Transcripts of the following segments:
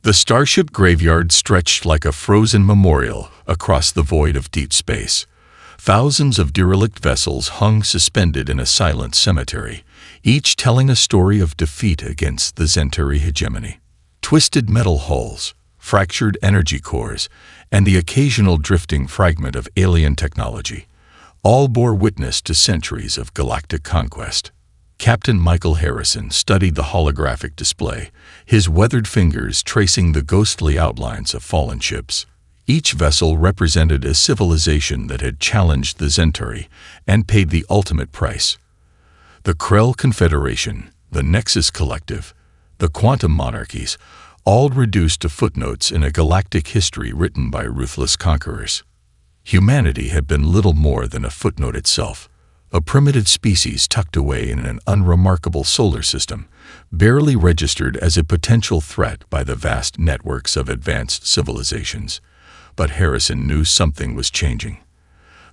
The starship graveyard stretched like a frozen memorial across the void of deep space. Thousands of derelict vessels hung suspended in a silent cemetery, each telling a story of defeat against the Centauri hegemony. Twisted metal hulls, fractured energy cores, and the occasional drifting fragment of alien technology all bore witness to centuries of galactic conquest. Captain Michael Harrison studied the holographic display, his weathered fingers tracing the ghostly outlines of fallen ships. Each vessel represented a civilization that had challenged the Centauri and paid the ultimate price. The Krell Confederation, the Nexus Collective, the Quantum Monarchies, all reduced to footnotes in a galactic history written by ruthless conquerors. Humanity had been little more than a footnote itself, a primitive species tucked away in an unremarkable solar system, barely registered as a potential threat by the vast networks of advanced civilizations. But Harrison knew something was changing.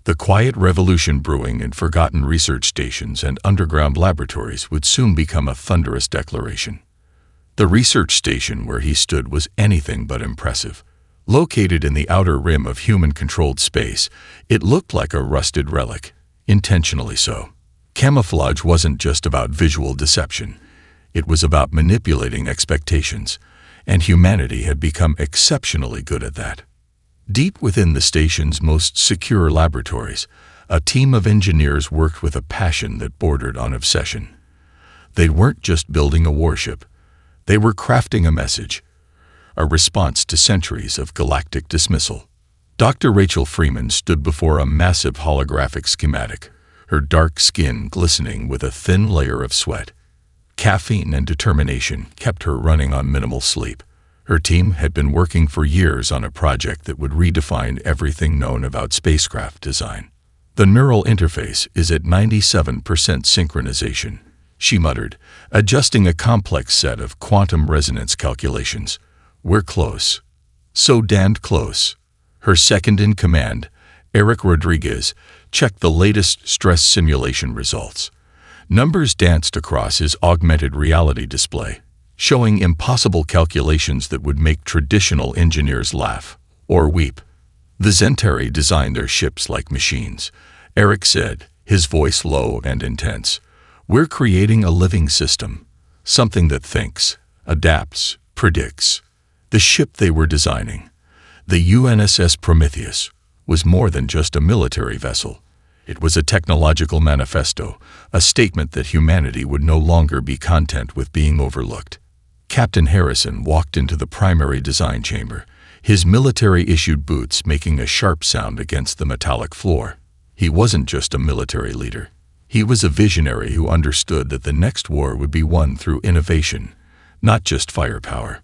The quiet revolution brewing in forgotten research stations and underground laboratories would soon become a thunderous declaration. The research station where he stood was anything but impressive. Located in the outer rim of human-controlled space, it looked like a rusted relic, intentionally so. Camouflage wasn't just about visual deception. It was about manipulating expectations, and humanity had become exceptionally good at that. Deep within the station's most secure laboratories, a team of engineers worked with a passion that bordered on obsession. They weren't just building a warship. They were crafting a message, a response to centuries of galactic dismissal. Dr. Rachel Freeman stood before a massive holographic schematic, her dark skin glistening with a thin layer of sweat. Caffeine and determination kept her running on minimal sleep. Her team had been working for years on a project that would redefine everything known about spacecraft design. The neural interface is at 97% synchronization, she muttered, adjusting a complex set of quantum resonance calculations. We're close. So damned close. Her second-in-command, Eric Rodriguez, checked the latest stress simulation results. Numbers danced across his augmented reality display, showing impossible calculations that would make traditional engineers laugh or weep. The Centauri designed their ships like machines, Eric said, his voice low and intense. We're creating a living system, something that thinks, adapts, predicts. The ship they were designing, the UNSS Prometheus, was more than just a military vessel. It was a technological manifesto, a statement that humanity would no longer be content with being overlooked. Captain Harrison walked into the primary design chamber, his military-issued boots making a sharp sound against the metallic floor. He wasn't just a military leader. He was a visionary who understood that the next war would be won through innovation, not just firepower.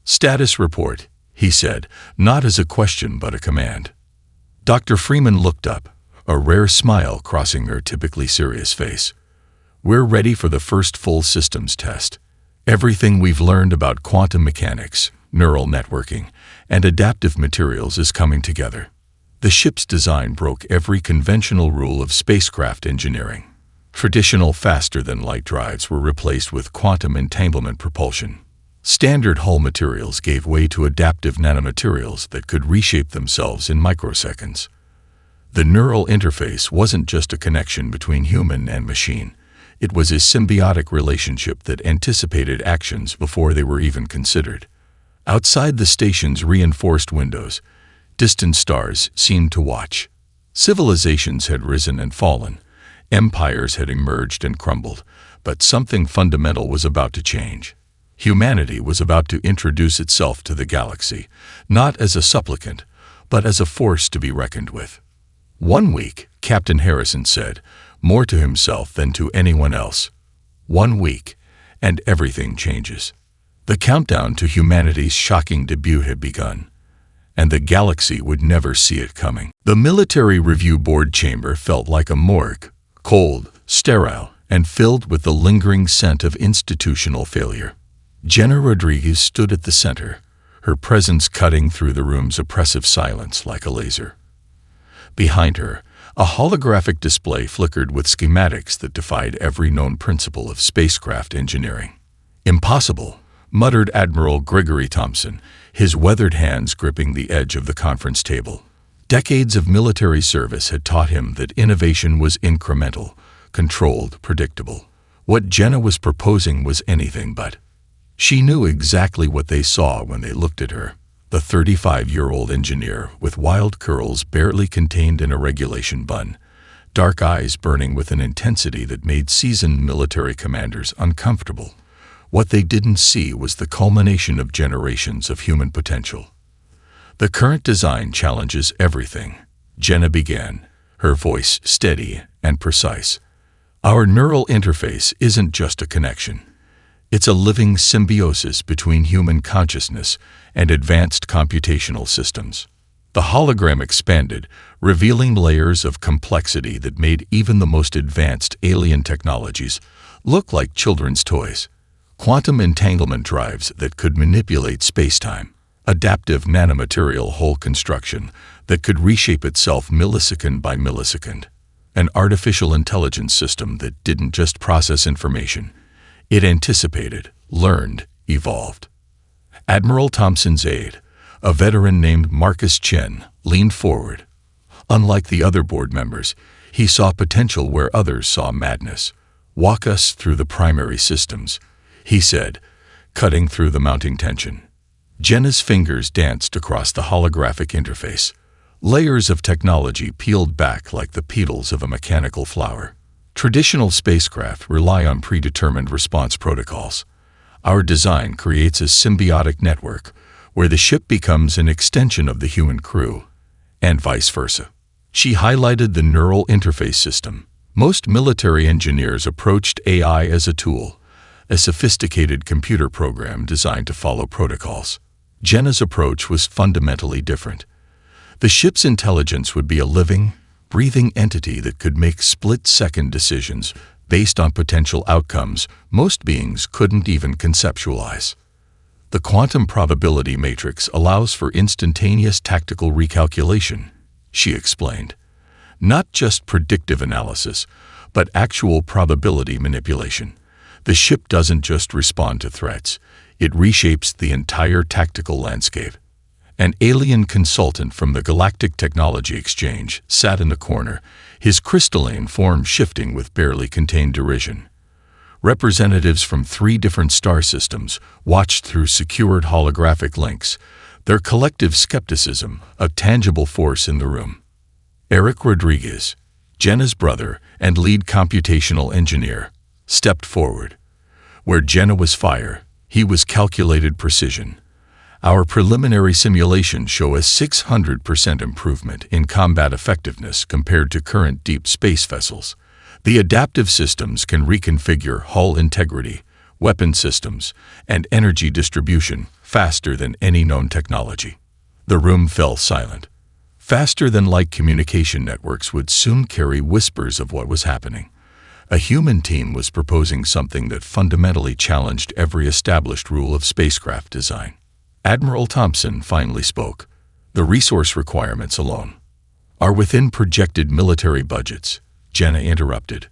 Status report, he said, not as a question but a command. Dr. Freeman looked up, a rare smile crossing her typically serious face. We're ready for the first full systems test. Everything we've learned about quantum mechanics, neural networking, and adaptive materials is coming together. The ship's design broke every conventional rule of spacecraft engineering. Traditional faster-than-light drives were replaced with quantum entanglement propulsion. Standard hull materials gave way to adaptive nanomaterials that could reshape themselves in microseconds. The neural interface wasn't just a connection between human and machine. It was a symbiotic relationship that anticipated actions before they were even considered. Outside the station's reinforced windows, distant stars seemed to watch. Civilizations had risen and fallen. Empires had emerged and crumbled, but something fundamental was about to change. Humanity was about to introduce itself to the galaxy, not as a supplicant, but as a force to be reckoned with. One week, Captain Harrison said, more to himself than to anyone else. 1 week, and everything changes. The countdown to humanity's shocking debut had begun, and the galaxy would never see it coming. The Military Review Board chamber felt like a morgue, cold, sterile, and filled with the lingering scent of institutional failure. Jenna Rodriguez stood at the center, her presence cutting through the room's oppressive silence like a laser. Behind her, a holographic display flickered with schematics that defied every known principle of spacecraft engineering. Impossible, muttered Admiral Gregory Thompson, his weathered hands gripping the edge of the conference table. Decades of military service had taught him that innovation was incremental, controlled, predictable. What Jenna was proposing was anything but. She knew exactly what they saw when they looked at her. The 35-year-old engineer, with wild curls barely contained in a regulation bun, dark eyes burning with an intensity that made seasoned military commanders uncomfortable. What they didn't see was the culmination of generations of human potential. The current design challenges everything, Jenna began, her voice steady and precise. Our neural interface isn't just a connection. It's a living symbiosis between human consciousness and advanced computational systems. The hologram expanded, revealing layers of complexity that made even the most advanced alien technologies look like children's toys. Quantum entanglement drives that could manipulate space-time, adaptive nanomaterial whole construction that could reshape itself millisecond by millisecond, an artificial intelligence system that didn't just process information. It anticipated, learned, evolved. Admiral Thompson's aide, a veteran named Marcus Chen, leaned forward. Unlike the other board members, he saw potential where others saw madness. "Walk us through the primary systems," he said, cutting through the mounting tension. Jenna's fingers danced across the holographic interface. Layers of technology peeled back like the petals of a mechanical flower. Traditional spacecraft rely on predetermined response protocols. Our design creates a symbiotic network where the ship becomes an extension of the human crew, and vice versa. She highlighted the neural interface system. Most military engineers approached AI as a tool, a sophisticated computer program designed to follow protocols. Jenna's approach was fundamentally different. The ship's intelligence would be a living, breathing entity that could make split-second decisions based on potential outcomes most beings couldn't even conceptualize. The quantum probability matrix allows for instantaneous tactical recalculation, she explained. Not just predictive analysis, but actual probability manipulation. The ship doesn't just respond to threats, it reshapes the entire tactical landscape. An alien consultant from the Galactic Technology Exchange sat in the corner, his crystalline form shifting with barely contained derision. Representatives from 3 different star systems watched through secured holographic links, their collective skepticism a tangible force in the room. Eric Rodriguez, Jenna's brother and lead computational engineer, stepped forward. Where Jenna was fire, he was calculated precision. Our preliminary simulations show a 600% improvement in combat effectiveness compared to current deep space vessels. The adaptive systems can reconfigure hull integrity, weapon systems, and energy distribution faster than any known technology. The room fell silent. Faster than light communication networks would soon carry whispers of what was happening. A human team was proposing something that fundamentally challenged every established rule of spacecraft design. Admiral Thompson finally spoke. "The resource requirements alone are within projected military budgets," Jenna interrupted.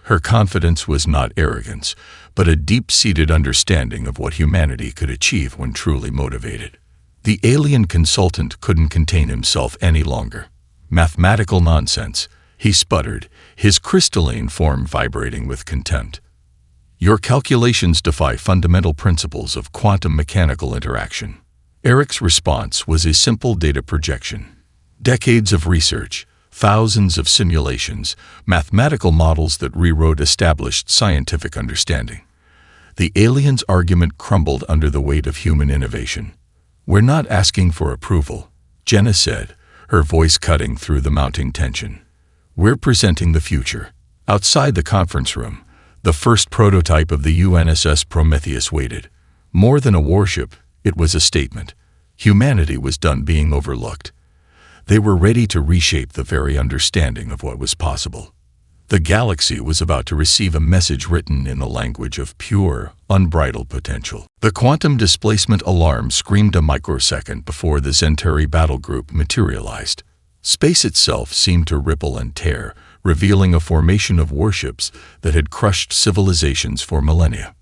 Her confidence was not arrogance, but a deep-seated understanding of what humanity could achieve when truly motivated. The alien consultant couldn't contain himself any longer. "Mathematical nonsense," he sputtered, his crystalline form vibrating with contempt. "Your calculations defy fundamental principles of quantum mechanical interaction." Eric's response was a simple data projection. Decades of research, thousands of simulations, mathematical models that rewrote established scientific understanding. The alien's argument crumbled under the weight of human innovation. "We're not asking for approval," Jenna said, her voice cutting through the mounting tension. "We're presenting the future." Outside the conference room, the first prototype of the UNSS Prometheus waited. More than a warship, it was a statement. Humanity was done being overlooked. They were ready to reshape the very understanding of what was possible. The galaxy was about to receive a message written in the language of pure, unbridled potential. The quantum displacement alarm screamed a microsecond before the Zentari battle group materialized. Space itself seemed to ripple and tear, revealing a formation of warships that had crushed civilizations for millennia.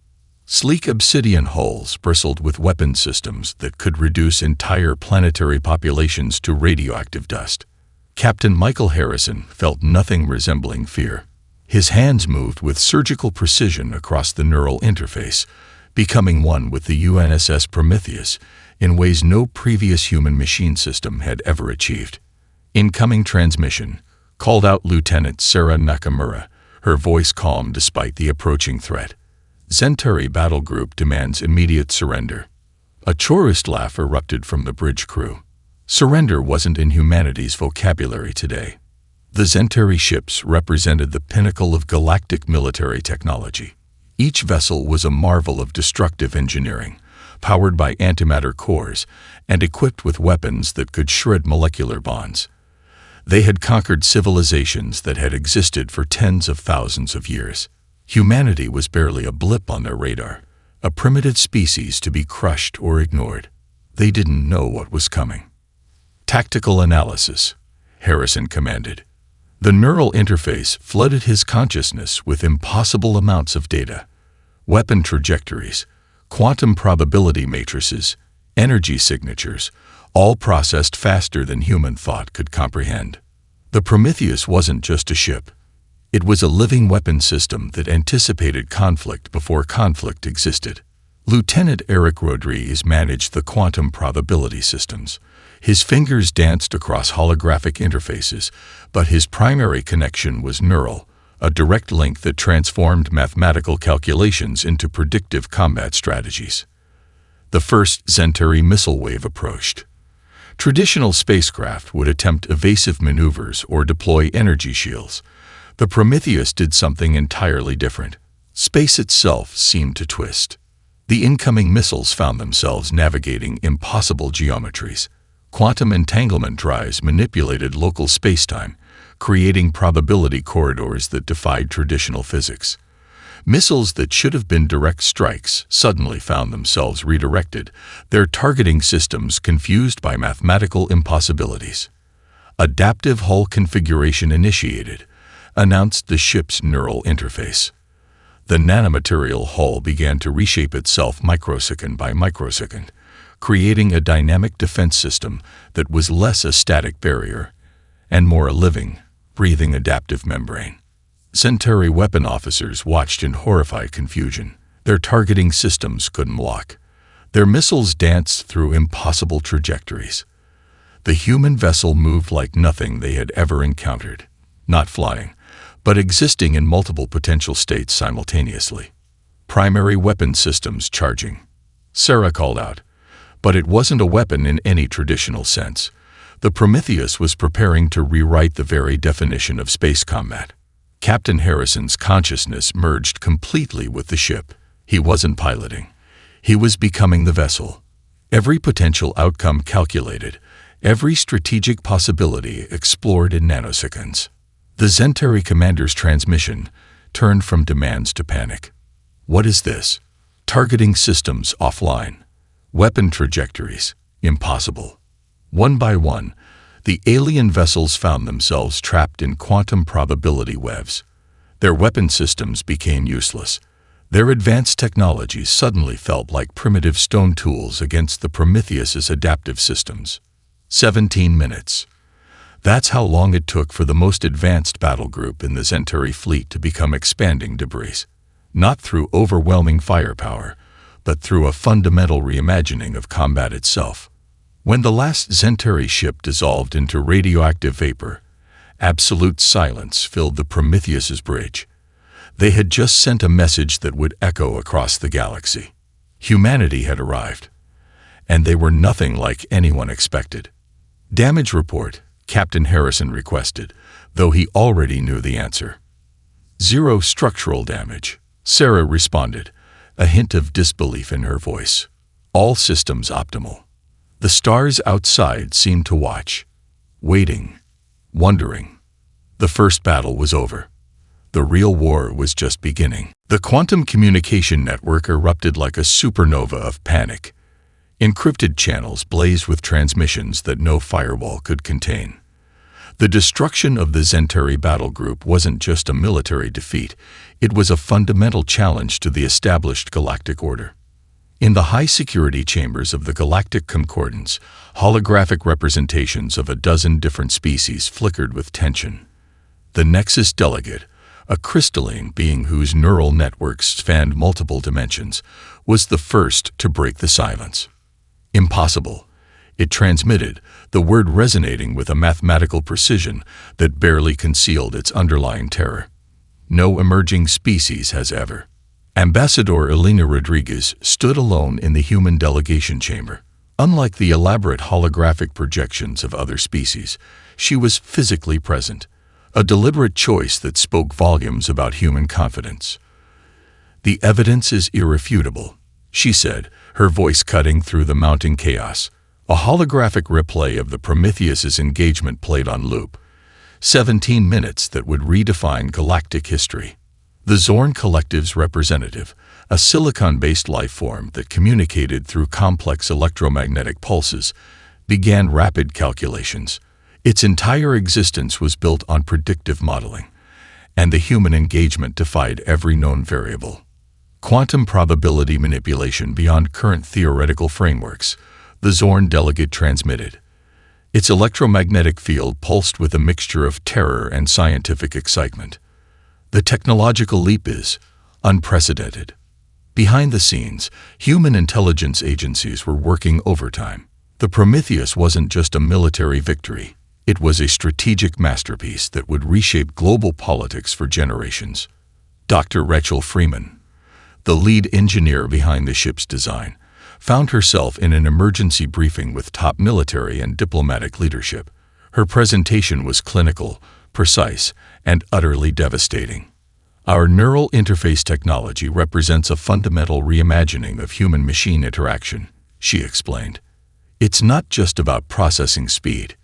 Sleek obsidian hulls bristled with weapon systems that could reduce entire planetary populations to radioactive dust. Captain Michael Harrison felt nothing resembling fear. His hands moved with surgical precision across the neural interface, becoming one with the UNSS Prometheus in ways no previous human-machine system had ever achieved. Incoming transmission, called out Lieutenant Sarah Nakamura, her voice calm despite the approaching threat. Centauri battle group demands immediate surrender. A chorused laugh erupted from the bridge crew. Surrender wasn't in humanity's vocabulary today. The Centauri ships represented the pinnacle of galactic military technology. Each vessel was a marvel of destructive engineering, powered by antimatter cores and equipped with weapons that could shred molecular bonds. They had conquered civilizations that had existed for tens of thousands of years. Humanity was barely a blip on their radar, a primitive species to be crushed or ignored. They didn't know what was coming. Tactical analysis, Harrison commanded. The neural interface flooded his consciousness with impossible amounts of data. Weapon trajectories, quantum probability matrices, energy signatures, all processed faster than human thought could comprehend. The Prometheus wasn't just a ship. It was a living weapon system that anticipated conflict before conflict existed. Lieutenant Eric Rodriguez managed the quantum probability systems. His fingers danced across holographic interfaces, but his primary connection was neural, a direct link that transformed mathematical calculations into predictive combat strategies. The first Centauri missile wave approached. Traditional spacecraft would attempt evasive maneuvers or deploy energy shields. The Prometheus did something entirely different. Space itself seemed to twist. The incoming missiles found themselves navigating impossible geometries. Quantum entanglement drives manipulated local spacetime, creating probability corridors that defied traditional physics. Missiles that should have been direct strikes suddenly found themselves redirected, their targeting systems confused by mathematical impossibilities. Adaptive hull configuration initiated, announced the ship's neural interface. The nanomaterial hull began to reshape itself microsecond by microsecond, creating a dynamic defense system that was less a static barrier and more a living, breathing adaptive membrane. Centauri weapon officers watched in horrified confusion. Their targeting systems couldn't lock. Their missiles danced through impossible trajectories. The human vessel moved like nothing they had ever encountered, not flying, but existing in multiple potential states simultaneously. Primary weapon systems charging. Sarah called out. But it wasn't a weapon in any traditional sense. The Prometheus was preparing to rewrite the very definition of space combat. Captain Harrison's consciousness merged completely with the ship. He wasn't piloting. He was becoming the vessel. Every potential outcome calculated, every strategic possibility explored in nanoseconds. The Centauri commander's transmission turned from demands to panic. What is this? Targeting systems offline. Weapon trajectories impossible. One by one, the alien vessels found themselves trapped in quantum probability webs. Their weapon systems became useless. Their advanced technologies suddenly felt like primitive stone tools against the Prometheus's adaptive systems. 17 minutes. That's how long it took for the most advanced battle group in the Centauri fleet to become expanding debris. Not through overwhelming firepower, but through a fundamental reimagining of combat itself. When the last Centauri ship dissolved into radioactive vapor, absolute silence filled the Prometheus's bridge. They had just sent a message that would echo across the galaxy. Humanity had arrived, and they were nothing like anyone expected. Damage report, Captain Harrison requested, though he already knew the answer. 0 structural damage, Sarah responded, a hint of disbelief in her voice. All systems optimal. The stars outside seemed to watch, waiting, wondering. The first battle was over. The real war was just beginning. The quantum communication network erupted like a supernova of panic. Encrypted channels blazed with transmissions that no firewall could contain. The destruction of the Zentari battle group wasn't just a military defeat, it was a fundamental challenge to the established galactic order. In the high-security chambers of the Galactic Concordance, holographic representations of a dozen different species flickered with tension. The Nexus Delegate, a crystalline being whose neural networks spanned multiple dimensions, was the first to break the silence. Impossible. It transmitted, the word resonating with a mathematical precision that barely concealed its underlying terror. No emerging species has ever. Ambassador Elena Rodriguez stood alone in the human delegation chamber. Unlike the elaborate holographic projections of other species, she was physically present, a deliberate choice that spoke volumes about human confidence. "The evidence is irrefutable," she said, her voice cutting through the mounting chaos. A holographic replay of the Prometheus's engagement played on loop. 17 minutes that would redefine galactic history. The Zorn Collective's representative, a silicon-based life form that communicated through complex electromagnetic pulses, began rapid calculations. Its entire existence was built on predictive modeling, and the human engagement defied every known variable. Quantum probability manipulation beyond current theoretical frameworks, the Zorn delegate transmitted. Its electromagnetic field pulsed with a mixture of terror and scientific excitement. The technological leap is unprecedented. Behind the scenes, human intelligence agencies were working overtime. The Prometheus wasn't just a military victory. It was a strategic masterpiece that would reshape global politics for generations. Dr. Rachel Freeman, the lead engineer behind the ship's design, found herself in an emergency briefing with top military and diplomatic leadership. Her presentation was clinical, precise, and utterly devastating. "Our neural interface technology represents a fundamental reimagining of human-machine interaction," she explained. "It's not just about processing speed.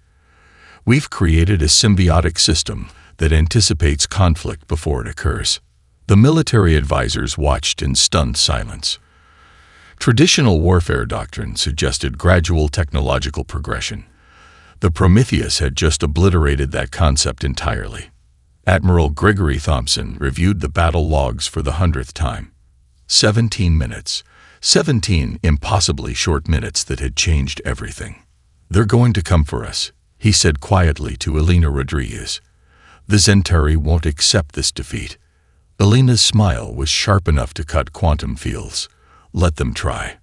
We've created a symbiotic system that anticipates conflict before it occurs." The military advisors watched in stunned silence. Traditional warfare doctrine suggested gradual technological progression. The Prometheus had just obliterated that concept entirely. Admiral Gregory Thompson reviewed the battle logs for the 100th time. 17 minutes. 17 impossibly short minutes that had changed everything. "They're going to come for us," he said quietly to Elena Rodriguez. "The Zentari won't accept this defeat." Elena's smile was sharp enough to cut quantum fields. "Let them try."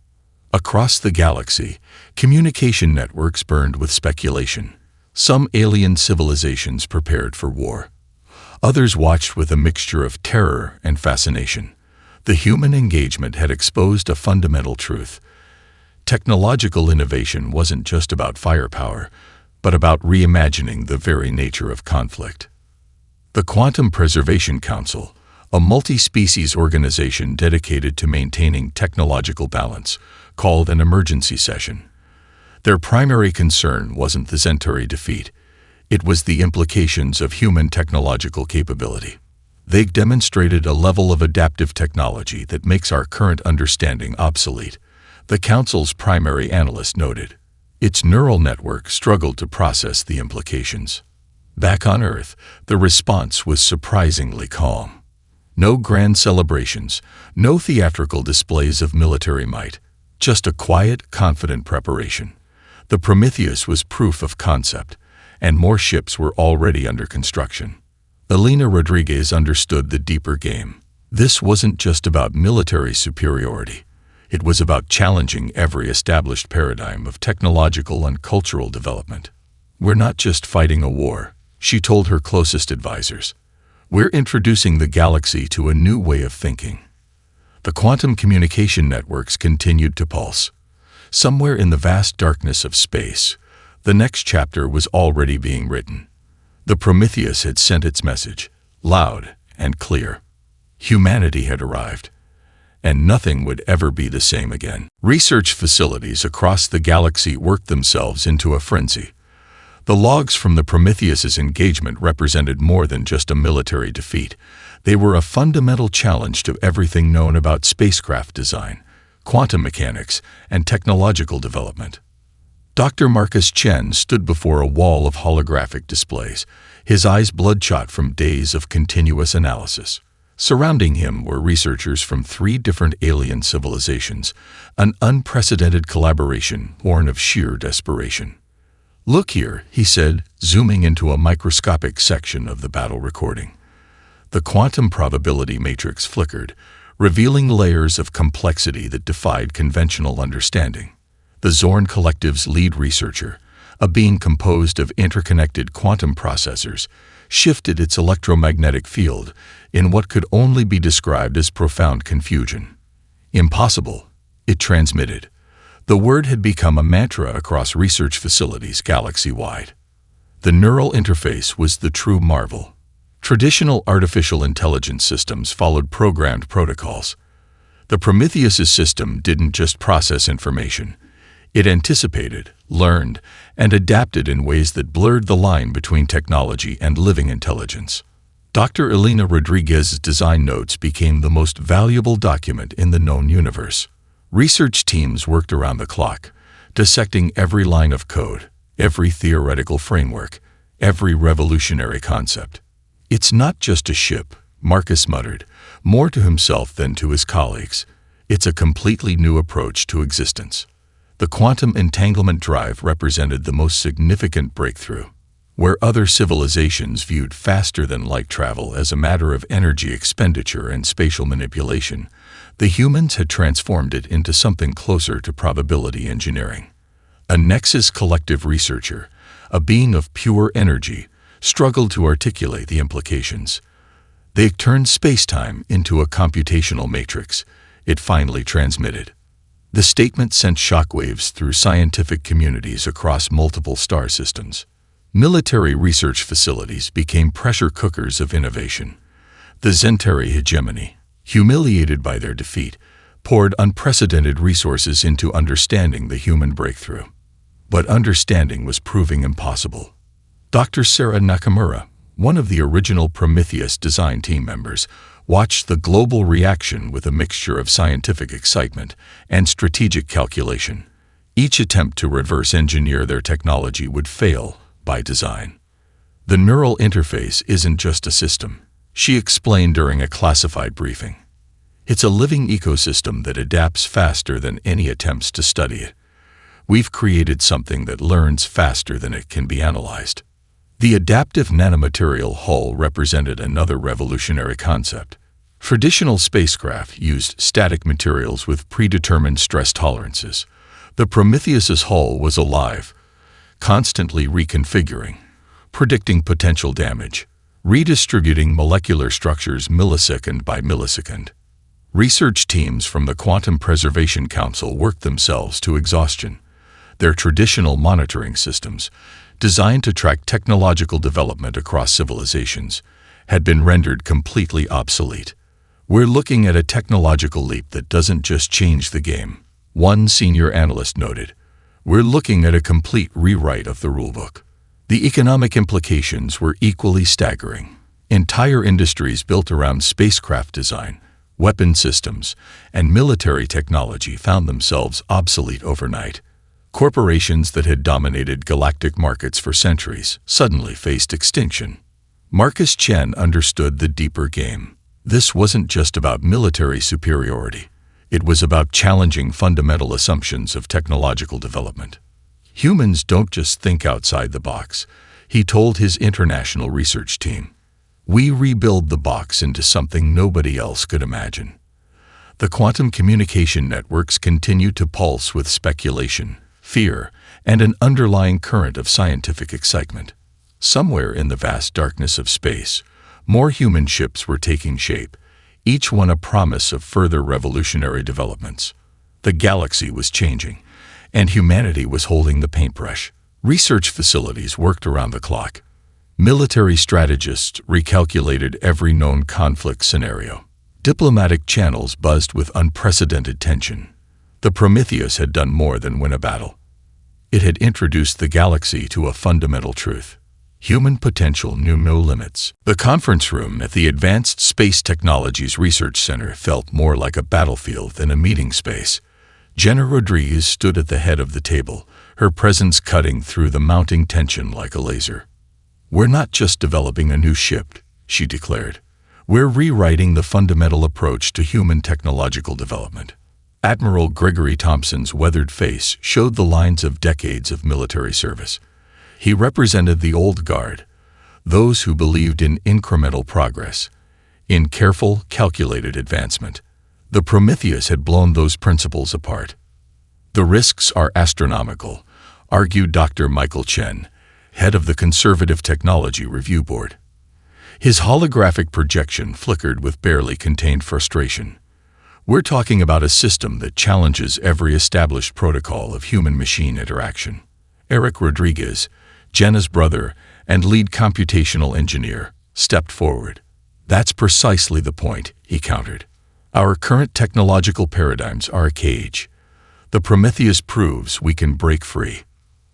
Across the galaxy, communication networks burned with speculation. Some alien civilizations prepared for war. Others watched with a mixture of terror and fascination. The human engagement had exposed a fundamental truth. Technological innovation wasn't just about firepower, but about reimagining the very nature of conflict. The Quantum Preservation Council, a multi-species organization dedicated to maintaining technological balance, called an emergency session. Their primary concern wasn't the Zentari defeat. It was the implications of human technological capability. They demonstrated a level of adaptive technology that makes our current understanding obsolete, the Council's primary analyst noted. Its neural network struggled to process the implications. Back on Earth, the response was surprisingly calm. No grand celebrations, no theatrical displays of military might, just a quiet, confident preparation. The Prometheus was proof of concept, and more ships were already under construction. Elena Rodriguez understood the deeper game. This wasn't just about military superiority. It was about challenging every established paradigm of technological and cultural development. "We're not just fighting a war," she told her closest advisors. "We're introducing the galaxy to a new way of thinking." The quantum communication networks continued to pulse. Somewhere in the vast darkness of space, the next chapter was already being written. The Prometheus had sent its message, loud and clear. Humanity had arrived, and nothing would ever be the same again. Research facilities across the galaxy worked themselves into a frenzy. The logs from the Prometheus's engagement represented more than just a military defeat. They were a fundamental challenge to everything known about spacecraft design, quantum mechanics, and technological development. Dr. Marcus Chen stood before a wall of holographic displays, his eyes bloodshot from days of continuous analysis. Surrounding him were researchers from 3 different alien civilizations, an unprecedented collaboration born of sheer desperation. "Look here," he said, zooming into a microscopic section of the battle recording. The quantum probability matrix flickered, revealing layers of complexity that defied conventional understanding. The Zorn Collective's lead researcher, a being composed of interconnected quantum processors, shifted its electromagnetic field in what could only be described as profound confusion. "Impossible," it transmitted. The word had become a mantra across research facilities galaxy-wide. The neural interface was the true marvel. Traditional artificial intelligence systems followed programmed protocols. The Prometheus's system didn't just process information. It anticipated, learned, and adapted in ways that blurred the line between technology and living intelligence. Dr. Elena Rodriguez's design notes became the most valuable document in the known universe. Research teams worked around the clock, dissecting every line of code, every theoretical framework, every revolutionary concept. "It's not just a ship," Marcus muttered, more to himself than to his colleagues. "It's a completely new approach to existence." The quantum entanglement drive represented the most significant breakthrough. Where other civilizations viewed faster-than-light travel as a matter of energy expenditure and spatial manipulation, the humans had transformed it into something closer to probability engineering. A Nexus collective researcher, a being of pure energy, struggled to articulate the implications. They turned space-time into a computational matrix, it finally transmitted. The statement sent shockwaves through scientific communities across multiple star systems. Military research facilities became pressure cookers of innovation. The Zentari hegemony, humiliated by their defeat, poured unprecedented resources into understanding the human breakthrough. But understanding was proving impossible. Dr. Sarah Nakamura, one of the original Prometheus design team members, watched the global reaction with a mixture of scientific excitement and strategic calculation. Each attempt to reverse engineer their technology would fail by design. "The neural interface isn't just a system," she explained during a classified briefing. "It's a living ecosystem that adapts faster than any attempts to study it. We've created something that learns faster than it can be analyzed." The adaptive nanomaterial hull represented another revolutionary concept. Traditional spacecraft used static materials with predetermined stress tolerances. The Prometheus's hull was alive, constantly reconfiguring, predicting potential damage, redistributing molecular structures millisecond by millisecond. Research teams from the Quantum Preservation Council worked themselves to exhaustion. Their traditional monitoring systems, designed to track technological development across civilizations, had been rendered completely obsolete. "We're looking at a technological leap that doesn't just change the game," one senior analyst noted. "We're looking at a complete rewrite of the rulebook." The economic implications were equally staggering. Entire industries built around spacecraft design, weapon systems, and military technology found themselves obsolete overnight. Corporations that had dominated galactic markets for centuries suddenly faced extinction. Marcus Chen understood the deeper game. This wasn't just about military superiority. It was about challenging fundamental assumptions of technological development. "Humans don't just think outside the box," he told his international research team. "We rebuild the box into something nobody else could imagine." The quantum communication networks continue to pulse with speculation, fear, and an underlying current of scientific excitement. Somewhere in the vast darkness of space, more human ships were taking shape, each one a promise of further revolutionary developments. The galaxy was changing, and humanity was holding the paintbrush. Research facilities worked around the clock. Military strategists recalculated every known conflict scenario. Diplomatic channels buzzed with unprecedented tension. The Prometheus had done more than win a battle. It had introduced the galaxy to a fundamental truth. Human potential knew no limits. The conference room at the Advanced Space Technologies Research Center felt more like a battlefield than a meeting space. Jenna Rodriguez stood at the head of the table, her presence cutting through the mounting tension like a laser. "We're not just developing a new ship," she declared. "We're rewriting the fundamental approach to human technological development." Admiral Gregory Thompson's weathered face showed the lines of decades of military service. He represented the old guard, those who believed in incremental progress, in careful, calculated advancement. The Prometheus had blown those principles apart. "The risks are astronomical," argued Dr. Michael Chen, head of the Conservative Technology Review Board. His holographic projection flickered with barely contained frustration. "We're talking about a system that challenges every established protocol of human-machine interaction." Eric Rodriguez, Jenna's brother and lead computational engineer, stepped forward. "That's precisely the point," he countered. "Our current technological paradigms are a cage. The Prometheus proves we can break free."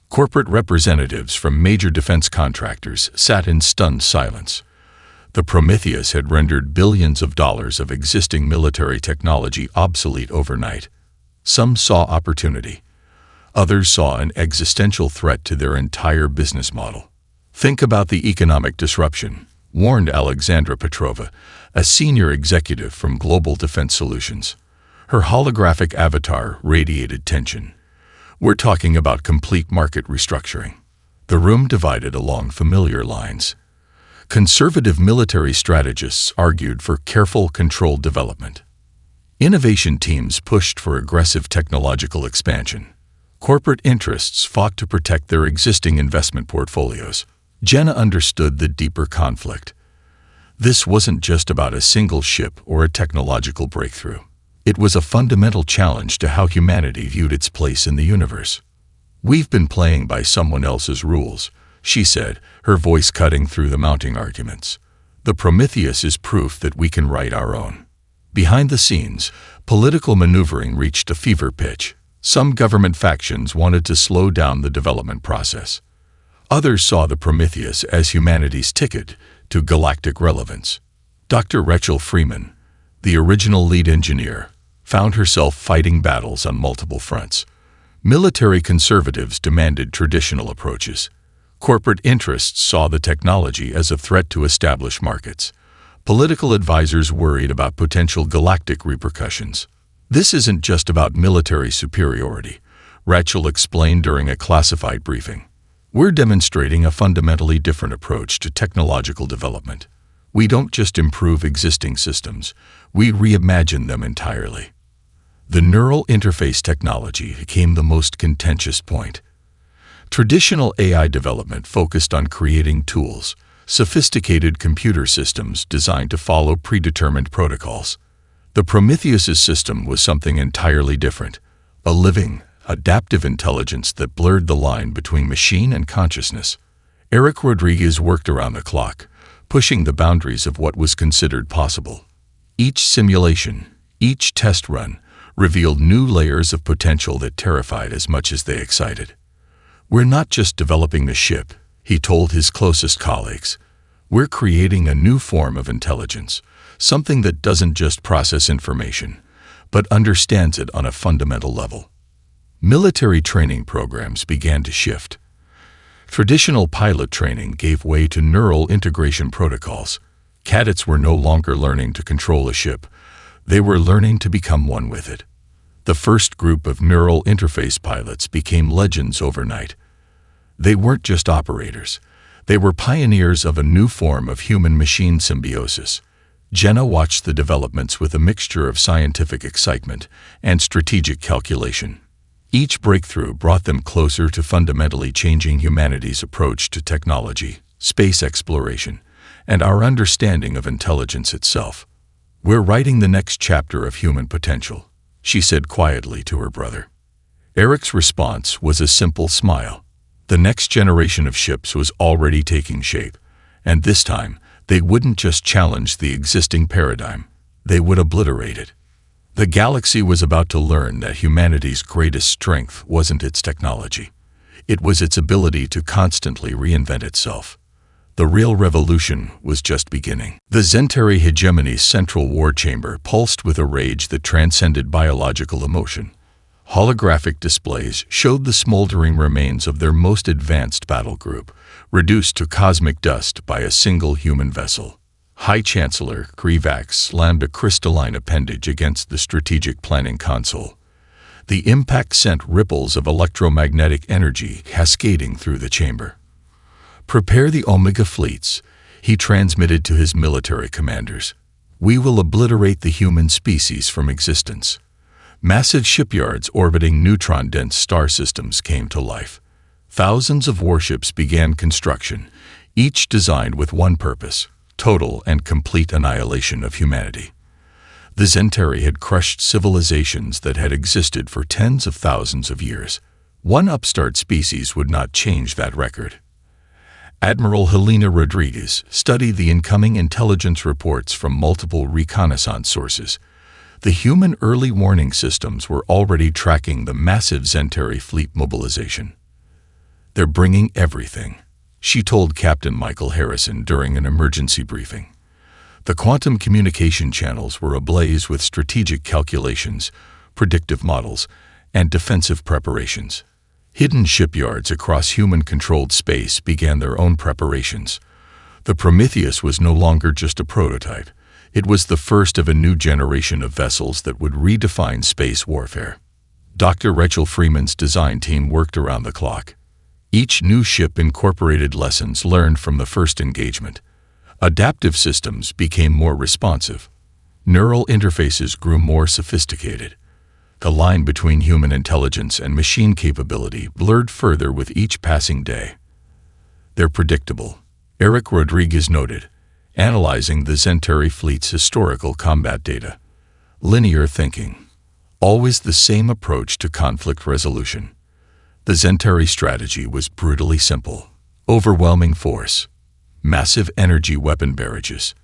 Corporate representatives from major defense contractors sat in stunned silence. The Prometheus had rendered billions of dollars of existing military technology obsolete overnight. Some saw opportunity. Others saw an existential threat to their entire business model. "Think about the economic disruption," warned Alexandra Petrova, a senior executive from Global Defense Solutions. Her holographic avatar radiated tension. "We're talking about complete market restructuring." The room divided along familiar lines. Conservative military strategists argued for careful, controlled development. Innovation teams pushed for aggressive technological expansion. Corporate interests fought to protect their existing investment portfolios. Jenna understood the deeper conflict. This wasn't just about a single ship or a technological breakthrough. It was a fundamental challenge to how humanity viewed its place in the universe. "We've been playing by someone else's rules," she said, her voice cutting through the mounting arguments. "The Prometheus is proof that we can write our own." Behind the scenes, political maneuvering reached a fever pitch. Some government factions wanted to slow down the development process. Others saw the Prometheus as humanity's ticket to galactic relevance. Dr. Rachel Freeman, the original lead engineer, found herself fighting battles on multiple fronts. Military conservatives demanded traditional approaches. Corporate interests saw the technology as a threat to established markets. Political advisors worried about potential galactic repercussions. "This isn't just about military superiority," Rachel explained during a classified briefing. "We're demonstrating a fundamentally different approach to technological development. We don't just improve existing systems, we reimagine them entirely." The neural interface technology became the most contentious point. Traditional AI development focused on creating tools, sophisticated computer systems designed to follow predetermined protocols. The Prometheus's system was something entirely different, a living, adaptive intelligence that blurred the line between machine and consciousness. Eric Rodriguez worked around the clock, pushing the boundaries of what was considered possible. Each simulation, each test run, revealed new layers of potential that terrified as much as they excited. "We're not just developing the ship," he told his closest colleagues. "We're creating a new form of intelligence, something that doesn't just process information, but understands it on a fundamental level." Military training programs began to shift. Traditional pilot training gave way to neural integration protocols. Cadets were no longer learning to control a ship. They were learning to become one with it. The first group of neural interface pilots became legends overnight. They weren't just operators. They were pioneers of a new form of human-machine symbiosis. Jenna watched the developments with a mixture of scientific excitement and strategic calculation. Each breakthrough brought them closer to fundamentally changing humanity's approach to technology, space exploration, and our understanding of intelligence itself. "We're writing the next chapter of human potential," she said quietly to her brother. Eric's response was a simple smile. The next generation of ships was already taking shape, and this time, they wouldn't just challenge the existing paradigm, they would obliterate it. The galaxy was about to learn that humanity's greatest strength wasn't its technology. It was its ability to constantly reinvent itself. The real revolution was just beginning. The Zentari hegemony's central war chamber pulsed with a rage that transcended biological emotion. Holographic displays showed the smoldering remains of their most advanced battle group, reduced to cosmic dust by a single human vessel. High Chancellor Krivax slammed a crystalline appendage against the strategic planning console. The impact sent ripples of electromagnetic energy cascading through the chamber. "Prepare the Omega fleets," he transmitted to his military commanders. "We will obliterate the human species from existence." Massive shipyards orbiting neutron-dense star systems came to life. Thousands of warships began construction, each designed with one purpose: total and complete annihilation of humanity. The Zentari had crushed civilizations that had existed for tens of thousands of years. One upstart species would not change that record. Admiral Helena Rodriguez studied the incoming intelligence reports from multiple reconnaissance sources. The human early warning systems were already tracking the massive Zentari fleet mobilization. "They're bringing everything," she told Captain Michael Harrison during an emergency briefing. The quantum communication channels were ablaze with strategic calculations, predictive models, and defensive preparations. Hidden shipyards across human-controlled space began their own preparations. The Prometheus was no longer just a prototype. It was the first of a new generation of vessels that would redefine space warfare. Dr. Rachel Freeman's design team worked around the clock. Each new ship incorporated lessons learned from the first engagement. Adaptive systems became more responsive. Neural interfaces grew more sophisticated. The line between human intelligence and machine capability blurred further with each passing day. "They're predictable," Eric Rodriguez noted, analyzing the Zentari fleet's historical combat data. "Linear thinking. Always the same approach to conflict resolution." The Zentari strategy was brutally simple: overwhelming force, massive energy weapon barrages,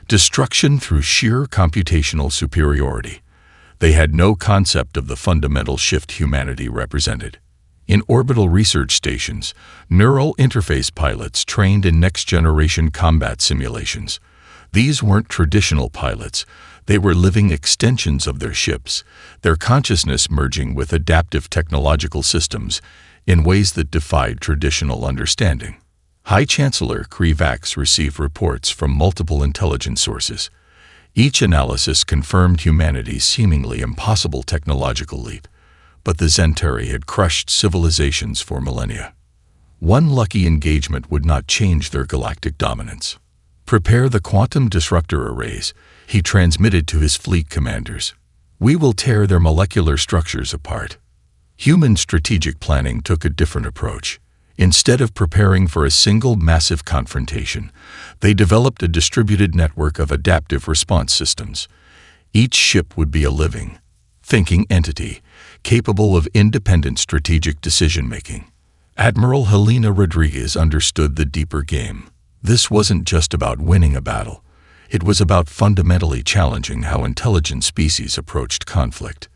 destruction through sheer computational superiority. They had no concept of the fundamental shift humanity represented. In orbital research stations, neural interface pilots trained in next-generation combat simulations. These weren't traditional pilots. They were living extensions of their ships, their consciousness merging with adaptive technological systems in ways that defied traditional understanding. High Chancellor Krivax received reports from multiple intelligence sources. Each analysis confirmed humanity's seemingly impossible technological leap, but the Zentari had crushed civilizations for millennia. One lucky engagement would not change their galactic dominance. "Prepare the quantum disruptor arrays," he transmitted to his fleet commanders. "We will tear their molecular structures apart." Human strategic planning took a different approach. Instead of preparing for a single massive confrontation, they developed a distributed network of adaptive response systems. Each ship would be a living, thinking entity, capable of independent strategic decision-making. Admiral Helena Rodriguez understood the deeper game. This wasn't just about winning a battle. It was about fundamentally challenging how intelligent species approached conflict.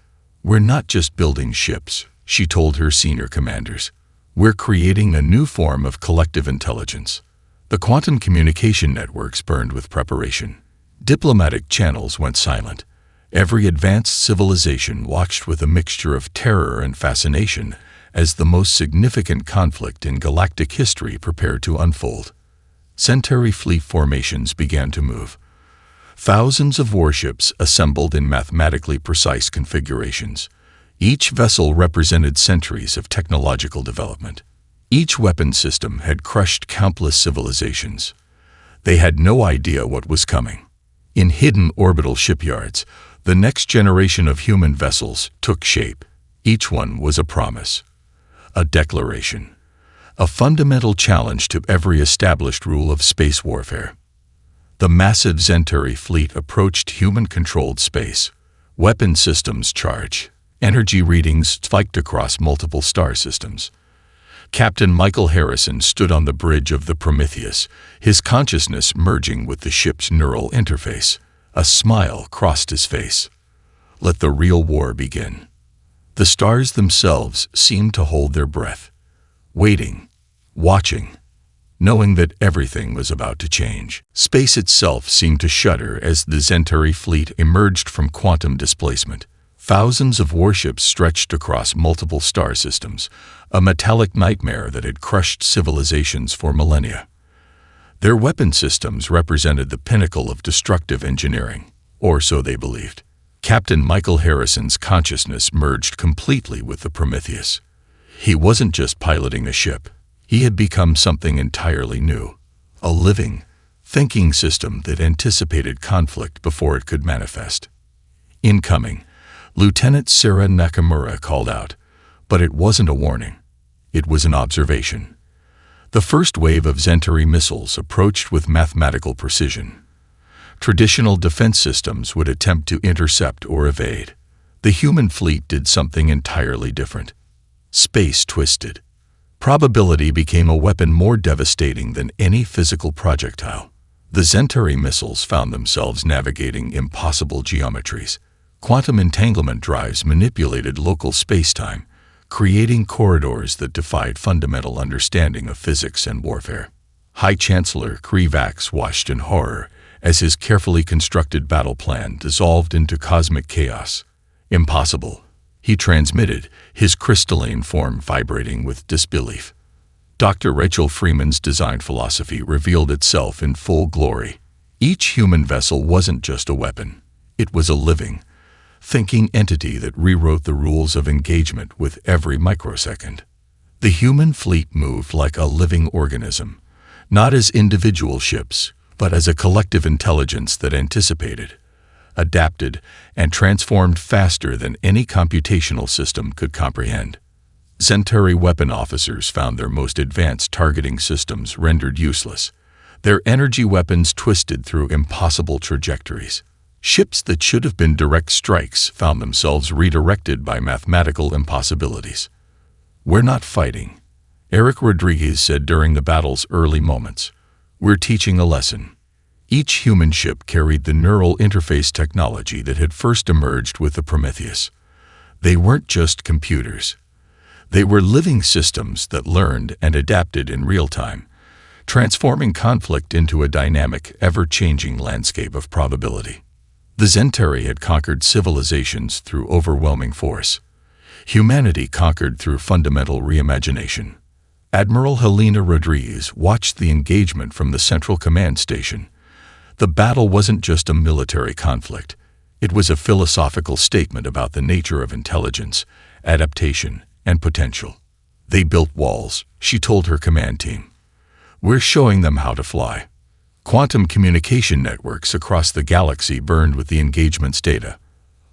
"We're not just building ships," she told her senior commanders. "We're creating a new form of collective intelligence." The quantum communication networks burned with preparation. Diplomatic channels went silent. Every advanced civilization watched with a mixture of terror and fascination as the most significant conflict in galactic history prepared to unfold. Centauri fleet formations began to move. Thousands of warships assembled in mathematically precise configurations. Each vessel represented centuries of technological development. Each weapon system had crushed countless civilizations. They had no idea what was coming. In hidden orbital shipyards, the next generation of human vessels took shape. Each one was a promise, a declaration, a fundamental challenge to every established rule of space warfare. The massive Zentari fleet approached human-controlled space. Weapon systems charged. Energy readings spiked across multiple star systems. Captain Michael Harrison stood on the bridge of the Prometheus, his consciousness merging with the ship's neural interface. A smile crossed his face. Let the real war begin. The stars themselves seemed to hold their breath, waiting, watching, knowing that everything was about to change. Space itself seemed to shudder as the Zentari fleet emerged from quantum displacement. Thousands of warships stretched across multiple star systems, a metallic nightmare that had crushed civilizations for millennia. Their weapon systems represented the pinnacle of destructive engineering, or so they believed. Captain Michael Harrison's consciousness merged completely with the Prometheus. He wasn't just piloting a ship. He had become something entirely new, a living, thinking system that anticipated conflict before it could manifest. Incoming, Lieutenant Sarah Nakamura called out, but it wasn't a warning. It was an observation. The first wave of Centauri missiles approached with mathematical precision. Traditional defense systems would attempt to intercept or evade. The human fleet did something entirely different. Space twisted. Probability became a weapon more devastating than any physical projectile. The Centauri missiles found themselves navigating impossible geometries. Quantum entanglement drives manipulated local spacetime, creating corridors that defied fundamental understanding of physics and warfare. High Chancellor Krivax watched in horror as his carefully constructed battle plan dissolved into cosmic chaos. Impossible, he transmitted, his crystalline form vibrating with disbelief. Dr. Rachel Freeman's design philosophy revealed itself in full glory. Each human vessel wasn't just a weapon. It was a living, thinking entity that rewrote the rules of engagement with every microsecond. The human fleet moved like a living organism, not as individual ships, but as a collective intelligence that anticipated, adapted, and transformed faster than any computational system could comprehend. Centauri weapon officers found their most advanced targeting systems rendered useless, their energy weapons twisted through impossible trajectories. Ships that should have been direct strikes found themselves redirected by mathematical impossibilities. "We're not fighting," Eric Rodriguez said during the battle's early moments. "We're teaching a lesson." Each human ship carried the neural interface technology that had first emerged with the Prometheus. They weren't just computers. They were living systems that learned and adapted in real time, transforming conflict into a dynamic, ever-changing landscape of probability. The Centauri had conquered civilizations through overwhelming force. Humanity conquered through fundamental reimagination. Admiral Helena Rodriguez watched the engagement from the Central Command Station. The battle wasn't just a military conflict. It was a philosophical statement about the nature of intelligence, adaptation, and potential. "They built walls," she told her command team. "We're showing them how to fly." Quantum communication networks across the galaxy burned with the engagement's data.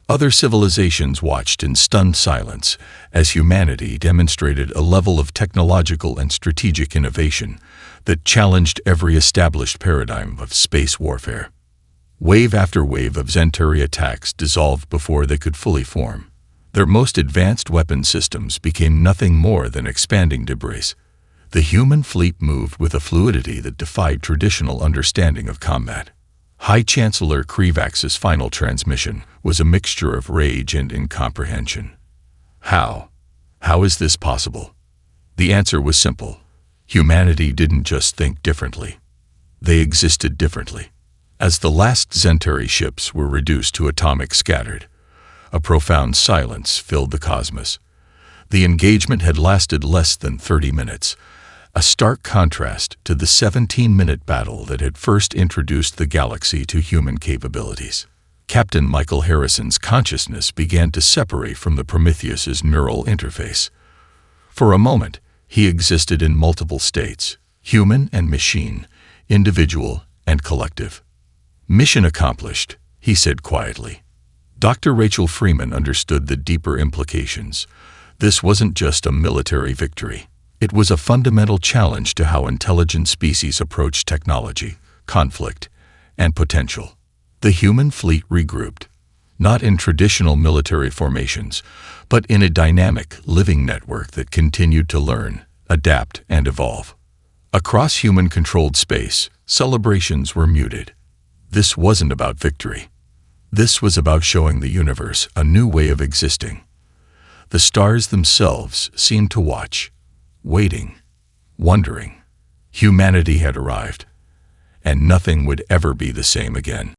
Other civilizations watched in stunned silence as humanity demonstrated a level of technological and strategic innovation that challenged every established paradigm of space warfare. Wave after wave of Centauri attacks dissolved before they could fully form. Their most advanced weapon systems became nothing more than expanding debris. The human fleet moved with a fluidity that defied traditional understanding of combat. High Chancellor Krivax's final transmission was a mixture of rage and incomprehension. How? How is this possible? The answer was simple. Humanity didn't just think differently. They existed differently. As the last Centauri ships were reduced to atomic scattered, a profound silence filled the cosmos. The engagement had lasted less than 30 minutes, a stark contrast to the 17-minute battle that had first introduced the galaxy to human capabilities. Captain Michael Harrison's consciousness began to separate from the Prometheus's neural interface. For a moment, he existed in multiple states, human and machine, individual and collective. "Mission accomplished," he said quietly. Dr. Rachel Freeman understood the deeper implications. This wasn't just a military victory. It was a fundamental challenge to how intelligent species approach technology, conflict, and potential. The human fleet regrouped, not in traditional military formations, but in a dynamic, living network that continued to learn, adapt, and evolve. Across human-controlled space, celebrations were muted. This wasn't about victory. This was about showing the universe a new way of existing. The stars themselves seemed to watch, waiting, wondering. Humanity had arrived, and nothing would ever be the same again.